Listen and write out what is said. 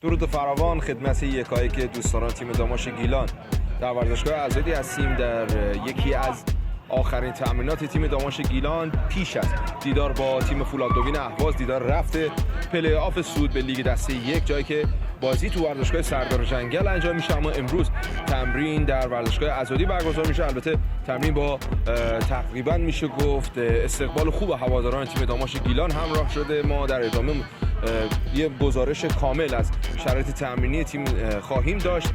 درود فراوان خدمت یکایک دوستان تیم داماش گیلان. در ورزشگاه آزادی هستیم در یکی از آخرین تمرینات تیم داماش گیلان پیش از دیدار با تیم فولادوین اهواز، دیدار رفته پلی آف صعود به لیگ دسته یک، جایی که بازی تو ورزشگاه سردار جنگل انجام میشه. اما امروز تمرین در ورزشگاه آزادی برگزار میشه. البته تمرین با تقریبا میشه گفت استقبال خوب هواداران تیم داماش گیلان همراه شده. ما در ادامه یه گزارش کامل از شرایط تمرینی تیم خواهیم داشت.